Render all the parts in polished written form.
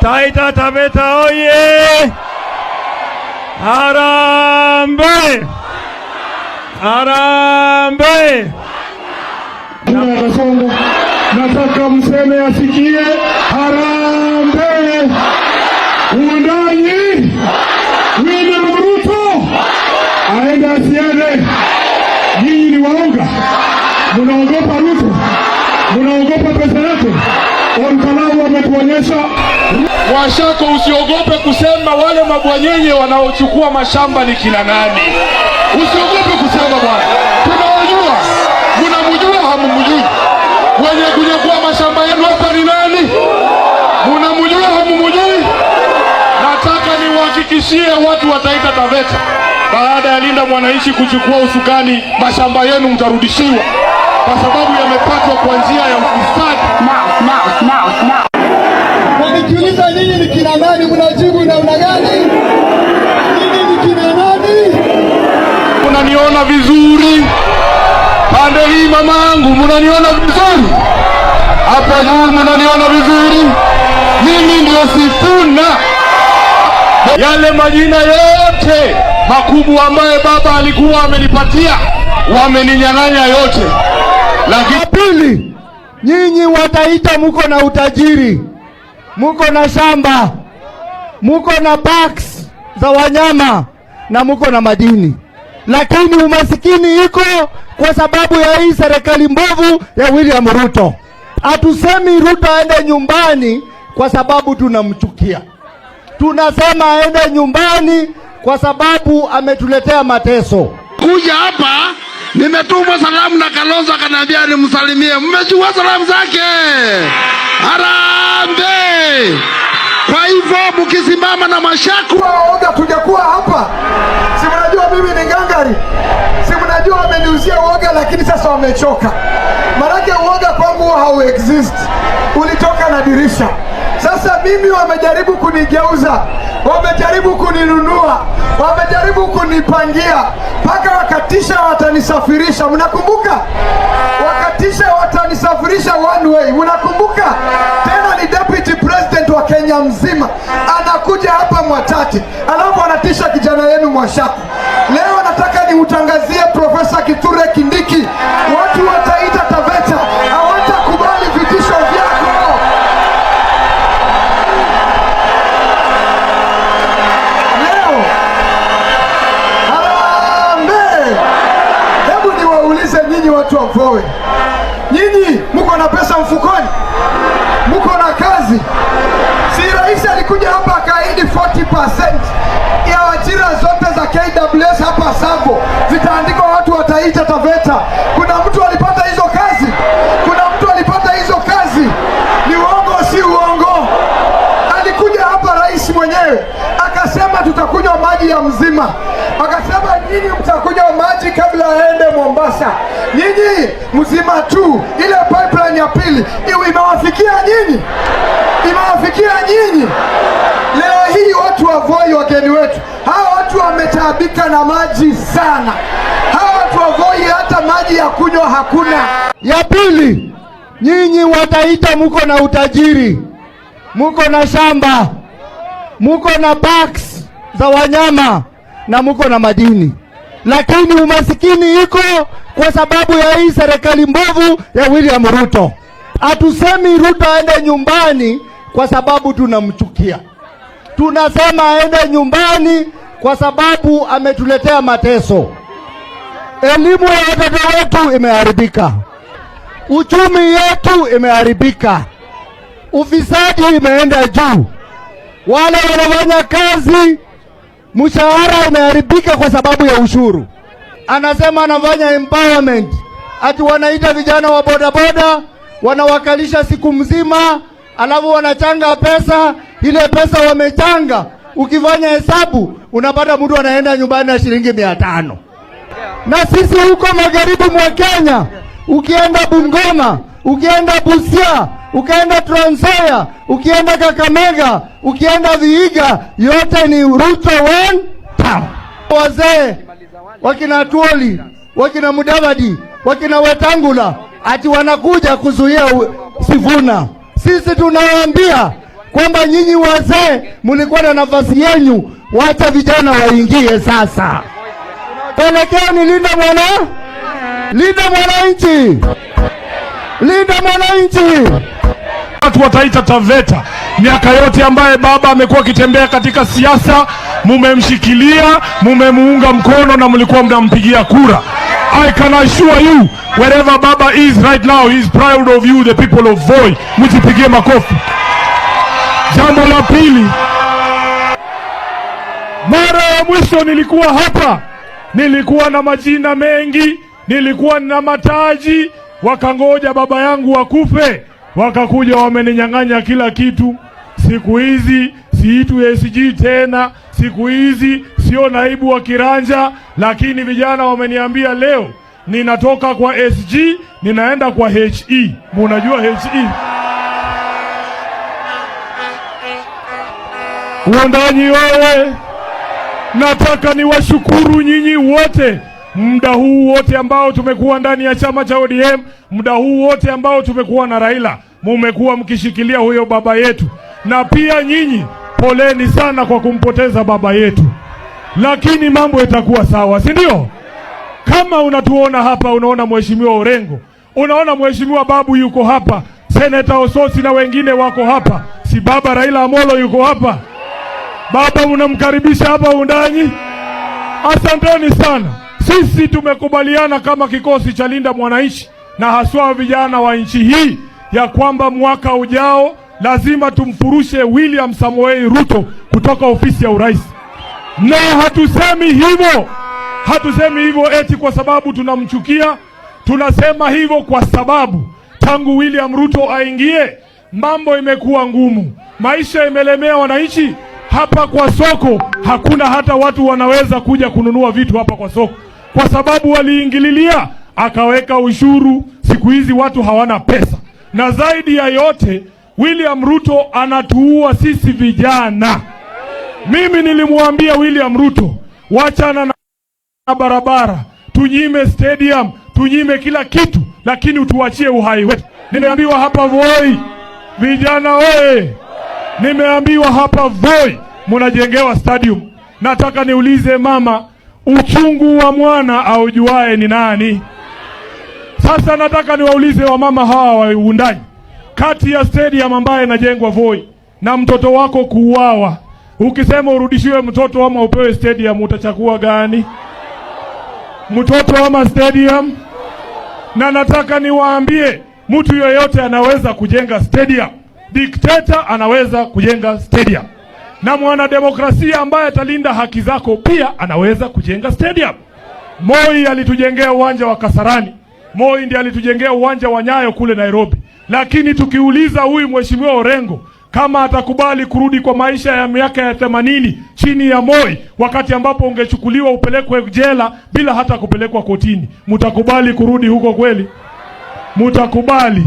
Taita Taveta oye! Harambee! Harambee! Nataka mseme asikie harambee! Uundanyi William Ruto aende asiende. Nyinyi ni waoga, munaogopa Ruto, munaogopa pesa yake. Olkalau wametuonyesha. Washako, usiogope kusema wale mabwanyenye wanaochukua mashamba ni kina nani. Usiogope kusema bwana. Tunawajua. Mnamjua hamumjui. Wenye kunyakua mashamba yenu hapa ni nani? Mnamjua hamumjui. Nataka niwahakikishie watu wa Taita Taveta, baada ya Linda Mwananchi kuchukua usukani, mashamba yenu mtarudishiwa kwa sababu yamepatwa kwa njia ya ufisadi. Nikiuliza nyinyi ni kina nani, mnajibu namna gani? Nyinyi ni kina nani? Unaniona vizuri? Pande hii mamangu, mnaniona vizuri? Hapa juu mnaniona vizuri? Mimi ndio Sifuna. Yale majina yote makubwa ambaye baba alikuwa amenipatia wameninyang'anya yote. Lakini pili, nyinyi wataita muko na utajiri, muko na shamba, muko na parks za wanyama na muko na madini, lakini umasikini iko kwa sababu ya hii serikali mbovu ya William Ruto. Hatusemi Ruto aende nyumbani kwa sababu tunamchukia. Tunasema aende nyumbani kwa sababu ametuletea mateso. Kuja hapa nimetumwa salamu na Kalonzo akaniambia nimsalimie. Mmejua salamu zake? Harambee! Kwa hivyo mkisimama na mashaku waoga tujakuwa hapa. Si mnajua mimi ni ngangari. Si mnajua wameniuzia uoga, lakini sasa wamechoka. Maanake uoga kwangu hau exist. Ulitoka na dirisha. Sasa mimi wamejaribu kunigeuza, wamejaribu kuninunua, wamejaribu kunipangia, mpaka wakatisha watanisafirisha. Mnakumbuka? Wakatisha watanisafirisha one way. Mnakumbuka? Tena ni deputy president wa Kenya mzima anakuja hapa Mwatate, alafu anatisha kijana yenu Mwashaku. Leo nataka niutangazie Profesa Kithure Kindiki, watu wa Taita Taveta hawatakubali vitisho vyako. Leo harambee! Hebu niwaulize nyinyi watu wa Voi, nyinyi muko na pesa mfukoni? Muko na kazi? Si rais alikuja hapa akaahidi 40% ya ajira zote za KWS hapa Savo zitaandikwa watu wa Taita Taveta. Kuna mtu alipata hizo kazi? Kuna mtu alipata hizo kazi? Ni uongo si uongo? Alikuja hapa rais mwenyewe akasema tutakunywa maji ya mzima. Akasema nyinyi mtakunywa maji kabla aende Mombasa. Nyinyi mzima tu, ile pipeline ya pili imewafikia nyinyi? Imewafikia nyinyi? Leo hii watu wa Voi, wageni wetu, hawa watu wametaabika na maji sana. Hawa watu wa Voi hata maji ya kunywa hakuna. Ya pili, nyinyi wataita muko na utajiri, muko na shamba, muko na parks za wanyama na muko na madini, lakini umasikini iko kwa sababu ya hii serikali mbovu ya William Ruto. Hatusemi Ruto aende nyumbani kwa sababu tunamchukia. Tunasema aende nyumbani kwa sababu ametuletea mateso. Elimu ya watoto wetu imeharibika. Uchumi yetu imeharibika. Ufisadi imeenda juu. Wale wanafanya kazi mshahara umeharibika kwa sababu ya ushuru. Anasema anafanya empowerment. Ati wanaita vijana wa bodaboda, wanawakalisha siku mzima, alafu wanachanga pesa. Ile pesa wamechanga, ukifanya hesabu unapata mtu anaenda nyumbani na shilingi 500. Na sisi huko magharibi mwa Kenya, ukienda Bungoma, ukienda Busia, ukienda Trans Nzoia, ukienda Kakamega, ukienda Vihiga, yote ni Ruto one town. Wazee wakina Tuoli, wakina Mudavadi, wakina Wetangula ati wanakuja kuzuia Sifuna. Sisi tunawaambia kwamba nyinyi wazee mlikuwa na nafasi yenu, wacha vijana waingie sasa. Pelekeni linda mwananchi, linda mwananchi. Watu wataita Taveta. Miaka yote ambaye baba amekuwa akitembea katika siasa, mumemshikilia, mumemuunga mkono na mlikuwa mnampigia kura. I can assure you, wherever baba is right now, he is proud of you, the people of Voi. Mjipigie makofi. Jambo la pili, mara ya mwisho nilikuwa hapa, nilikuwa na majina mengi, nilikuwa na mataji, wakangoja baba yangu akufe, wakakuja wameninyang'anya kila kitu. Siku hizi siitwi SG tena, siku hizi sio naibu wa kiranja, lakini vijana wameniambia leo ninatoka kwa SG ninaenda kwa HE. Munajua HE? Wundanyi wewe, nataka niwashukuru nyinyi wote, muda huu wote ambao tumekuwa ndani ya chama cha ODM, muda huu wote ambao tumekuwa na Raila, mumekuwa mkishikilia huyo baba yetu. Na pia nyinyi poleni sana kwa kumpoteza baba yetu, lakini mambo itakuwa sawa, si ndio? Kama unatuona hapa, unaona mheshimiwa Orengo, unaona mheshimiwa Babu yuko hapa, Senator Ososi na wengine wako hapa, si baba Raila Amolo yuko hapa? Baba unamkaribisha hapa Wundanyi. Asanteni sana. Sisi tumekubaliana kama kikosi cha Linda Mwananchi na haswa vijana wa nchi hii ya kwamba mwaka ujao lazima tumfurushe William Samoei Ruto kutoka ofisi ya urais. Na hatusemi hivyo eti kwa sababu tunamchukia, tunasema hivyo kwa sababu tangu William Ruto aingie mambo imekuwa ngumu, maisha imelemea wananchi. Hapa kwa soko hakuna hata watu wanaweza kuja kununua vitu hapa kwa soko, kwa sababu waliingililia, akaweka ushuru. Siku hizi watu hawana pesa, na zaidi ya yote William Ruto anatuua sisi vijana. Mimi nilimwambia William Ruto, wachana na barabara, tunyime stadium, tunyime kila kitu, lakini utuachie uhai wetu. Nimeambiwa hapa Voi, vijana wewe, nimeambiwa hapa Voi munajengewa stadium. Nataka niulize mama, uchungu wa mwana aujuae ni nani? Sasa nataka niwaulize wamama hawa wa Wundanyi, kati ya stadium ambaye inajengwa Voi na mtoto wako kuuawa, ukisema urudishiwe mtoto ama upewe stadium, utachagua gani? Mtoto ama stadium? Na nataka niwaambie, mtu yoyote anaweza kujenga stadium. Dikteta anaweza kujenga stadium, na mwanademokrasia ambaye atalinda haki zako pia anaweza kujenga stadium. Moi alitujengea uwanja wa Kasarani, Moi ndiye alitujengea uwanja wa Nyayo kule Nairobi. Lakini tukiuliza huyu mheshimiwa Orengo kama atakubali kurudi kwa maisha ya miaka ya 80 chini ya Moi, wakati ambapo ungechukuliwa upelekwe jela bila hata kupelekwa kotini, mutakubali kurudi huko kweli? Mutakubali?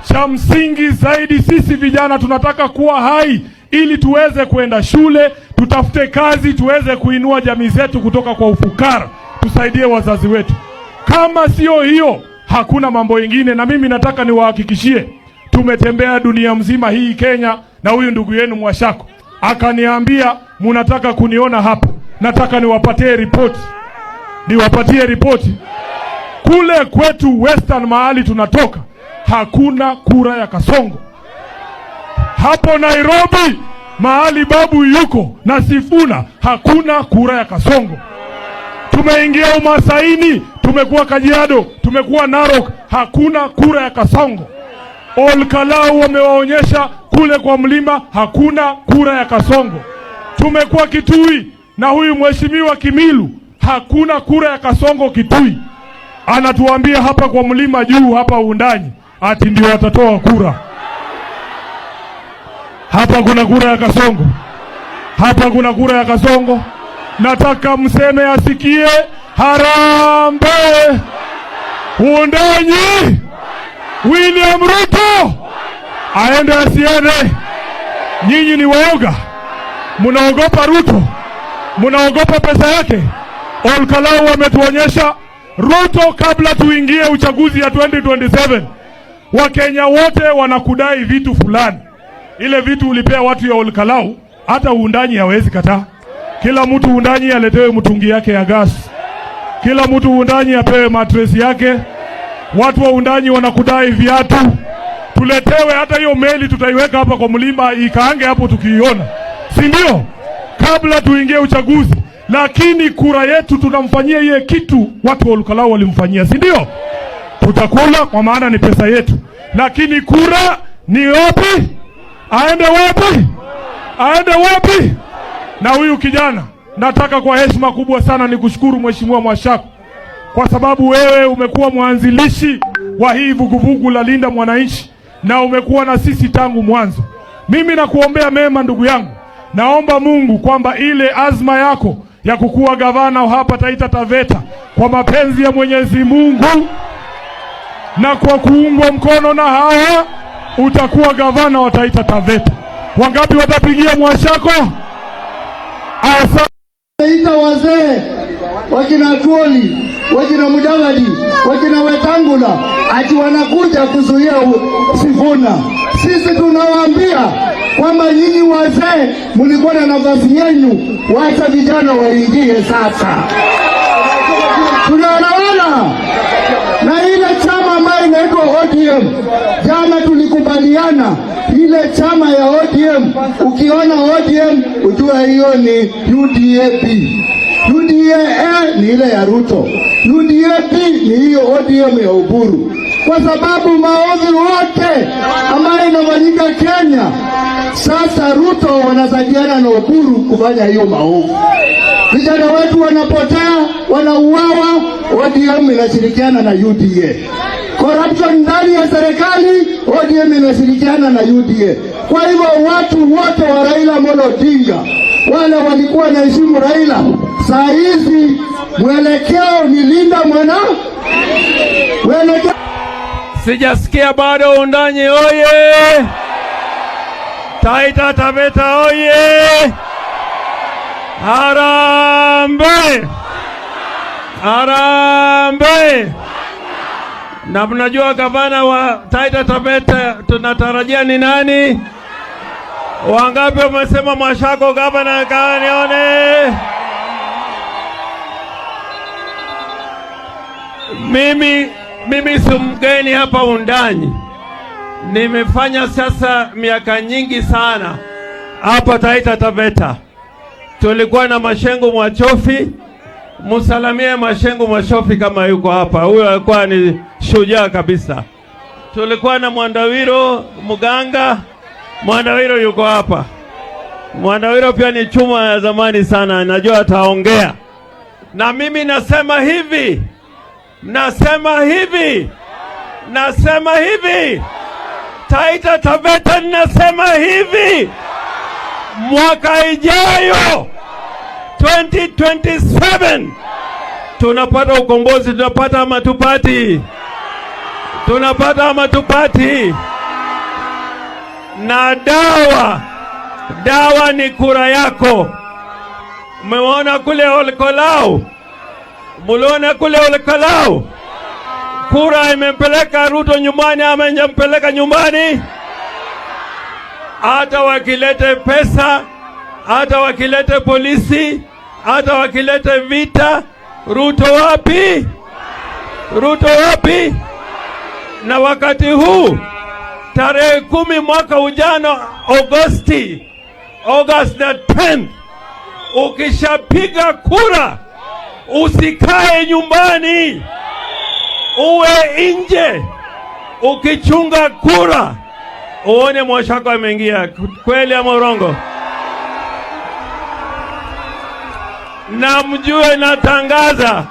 Cha msingi zaidi, sisi vijana tunataka kuwa hai ili tuweze kwenda shule, tutafute kazi, tuweze kuinua jamii zetu kutoka kwa ufukara, tusaidie wazazi wetu. Kama sio hiyo, hakuna mambo mengine. Na mimi nataka niwahakikishie, tumetembea dunia mzima hii Kenya, na huyu ndugu yenu Mwashako akaniambia munataka kuniona hapa, nataka niwapatie ripoti. Kule kwetu Western mahali tunatoka, hakuna kura ya Kasongo. Hapo Nairobi mahali Babu yuko na Sifuna, hakuna kura ya Kasongo. Tumeingia Umasaini, tumekuwa Kajiado, tumekuwa Narok, hakuna kura ya Kasongo. Olkalau wamewaonyesha kule kwa mlima, hakuna kura ya Kasongo. Tumekuwa Kitui na huyu mheshimiwa Kimilu, hakuna kura ya Kasongo Kitui. Anatuambia hapa kwa mlima juu hapa Wundanyi ati ndio watatoa kura. Hapa kuna kura ya Kasongo, hapa kuna kura ya Kasongo. Nataka mseme asikie, harambee Wundanyi, William Ruto aende asiende. Nyinyi ni waoga, munaogopa Ruto, munaogopa pesa yake. Olkalau wametuonyesha Ruto, kabla tuingie uchaguzi ya 2027 Wakenya wote wanakudai vitu fulani. ile vitu ulipea watu ya Olkalau, hata uundanyi hawezi kataa. Kila mtu uundanyi aletewe mtungi yake ya gas. Kila mtu uundanyi apewe mattress yake. Watu wa uundanyi wanakudai viatu. Tuletewe hata hiyo meli, tutaiweka hapa kwa mlima ikaange hapo tukiiona. Si ndio? Kabla tuingie uchaguzi. Lakini kura yetu tunamfanyia yeye kitu watu wa Olkalau walimfanyia, si ndio? Tutakula kwa maana ni pesa yetu. Lakini kura ni wapi? Aende wapi? Aende wapi? Na huyu kijana, nataka kwa heshima kubwa sana nikushukuru Mheshimiwa Mwashako, kwa sababu wewe umekuwa mwanzilishi wa hii vuguvugu la Linda Mwananchi na umekuwa na sisi tangu mwanzo. Mimi nakuombea mema ndugu yangu. Naomba Mungu kwamba ile azma yako ya kukuwa gavana hapa Taita Taveta, kwa mapenzi ya Mwenyezi Mungu na kwa kuungwa mkono na hawa, utakuwa gavana wa Taita Taveta. Wangapi watapigia Mwashako? Taita wazee, wakina Tuoli, wakina Mudavadi, wakina Wetangula, ati wanakuja kuzuia Sifuna. Sisi tunawaambia kwamba nyinyi wazee mlikuwa na nafasi yenu, wacha vijana waingie sasa. Tunaona na ile chama ambayo inaitwa ODM, jana tulikubaliana ile chama ya ODM, ukiona ODM ujue hiyo ni UDAP. UDA ni ile ya Ruto, UDAP ni hiyo ODM ya Oburu, kwa sababu maovu wote ambayo inafanyika Kenya sasa Ruto wanasaidiana na Oburu kufanya hiyo maovu. Vijana wetu wanapotea, wanauawa, ODM inashirikiana na UDA. Corruption ndani ya serikali, ODM inashirikiana na UDA. Kwa hivyo watu wote wa Raila Amolo Odinga, wale walikuwa na heshimu Raila, saa hizi mwelekeo ni Linda Mwananchi. Sijasikia bado undanyi oye! Taita Taveta oye! Harambee! Harambee! Na mnajua gavana wa Taita Taveta tunatarajia ni nani? Wangapi wamesema Mwashako gavana? Nione. Mimi si mgeni hapa undanyi. Nimefanya siasa miaka nyingi sana hapa Taita Taveta. Tulikuwa na Mashengo Mwachofi. Musalamie Mashengo Mwachofi kama yuko hapa. Huyo alikuwa ni shujaa kabisa. Tulikuwa na Mwandawiro Muganga. Mwandawiro yuko hapa. Mwandawiro pia ni chuma ya zamani sana, najua ataongea. Na mimi nasema hivi. Nasema hivi. Taita Taveta nasema hivi. Mwaka ijayo 2027 tunapata ukombozi, tunapata matupati. Tunapata matupati. Na dawa ni kura yako. Umeona kule Olkalau? Muliona kule Olkalau? Kura imempeleka Ruto nyumbani ama haijempeleka nyumbani? Hata wakilete pesa, hata wakilete polisi, hata wakilete vita, Ruto wapi? Ruto wapi? Na wakati huu tarehe 10 mwaka ujano August the 10th, ukishapiga kura usikae nyumbani, uwe nje ukichunga kura, uone Mwashako ameingia. Kweli ama urongo? Na mjue natangaza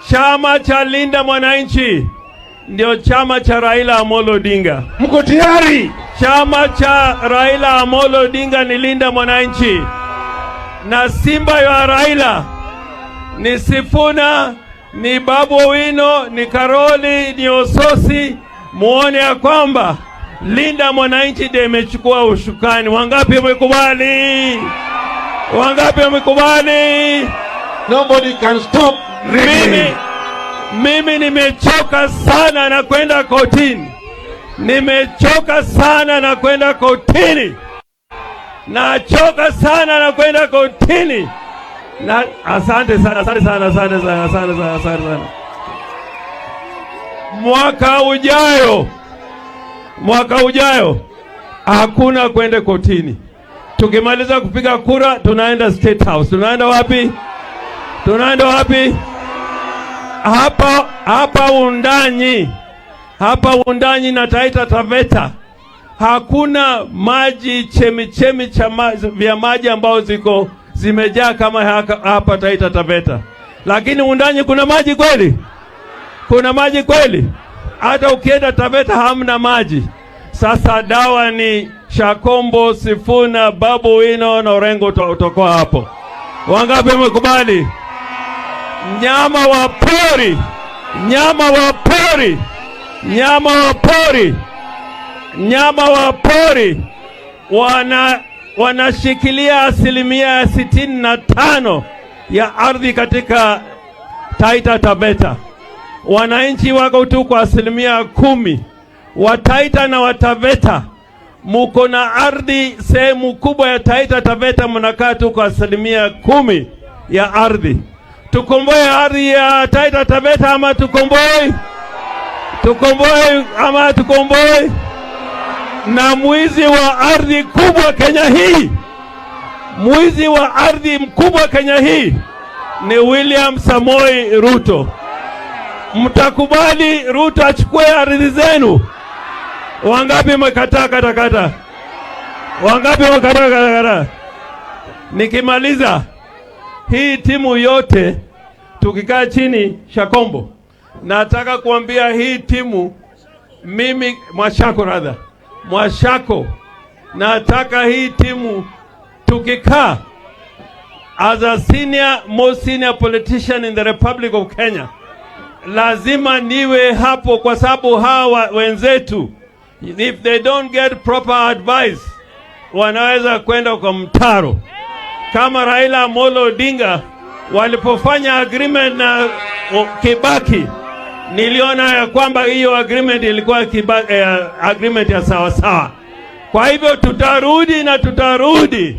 chama cha Linda Mwananchi ndio chama cha Raila Amolo Odinga. Mko tayari? Chama cha Raila Amolo Odinga ni Linda Mwananchi. Na simba ya Raila ni Sifuna, ni Babu Owino, ni Karoli, ni Ososi. Muone ya kwamba Linda Mwananchi ndiye imechukua ushukani. Wangapi wamekubali? Wangapi wamekubali? Nobody can stop. Mimi nimechoka sana na kwenda kotini. Nimechoka sana na kwenda kotini. Nachoka sana na kwenda kotini. Na asante sana. Mwaka ujayo hakuna kwenda kotini. Tukimaliza kupiga kura tunaenda State House. Tunaenda wapi? Hapa Undanyi na Taita Taveta hakuna maji, chemichemi vya maji ambao zimejaa kama hapa Taita Taveta. Lakini Undanyi kuna maji kweli? Kuna maji kweli? Hata ukienda Taveta hamna maji. Sasa dawa ni Shakombo, Sifuna, Babu Wino na Orengo utakuwa hapo. Wangapi mkubali? Nyama wa pori wanashikilia 65% ya ardhi katika Taita Taveta. Wananchi wako tu kwa 10%. Wataita na Wataveta muko na ardhi sehemu kubwa ya Taita Taveta, mnakaa tu kwa 10% ya ardhi. Tukomboe ardhi ya Taita Taveta ama tukomboe? Ama tukomboe? Na mwizi wa ardhi kubwa Kenya hii, ni William Samoei Ruto. Mtakubali Ruto achukue ardhi zenu? Wangapi mkataa? Nikimaliza hii timu yote tukikaa chini Shakombo, nataka kuambia hii timu, mimi Mwashako, nataka hii timu tukikaa as a most senior politician in the Republic of Kenya, lazima niwe hapo, kwa sababu hawa wenzetu, if they don't get proper advice, wanaweza kwenda kwa mtaro. Kama Raila Amolo Odinga walipofanya agreement na Kibaki, niliona ya kwamba hiyo agreement ilikuwa agreement ya sawa. Kwa hivyo tutarudi.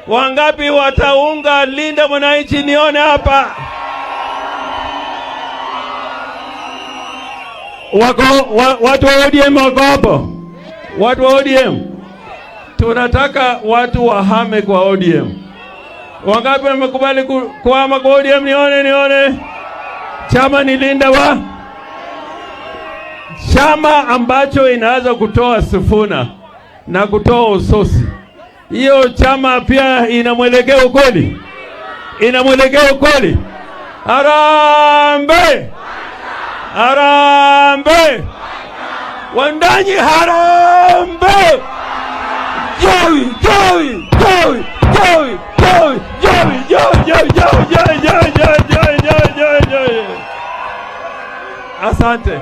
Wangapi wataunga Linda Mwananchi? Nione hapa. Watu wa ODM wako hapo. Watu wa ODM. Tunataka watu wahame kwa ODM. Wangapi wamekubali kuhama kwa ODM? Nione. Chama ni Linda chama ambacho inaweza kutoa Sifuna na kutoa Usosi. Hiyo chama pia inamwelekeo kweli? Harambe! Wandanyi harambe! Joey! Asante.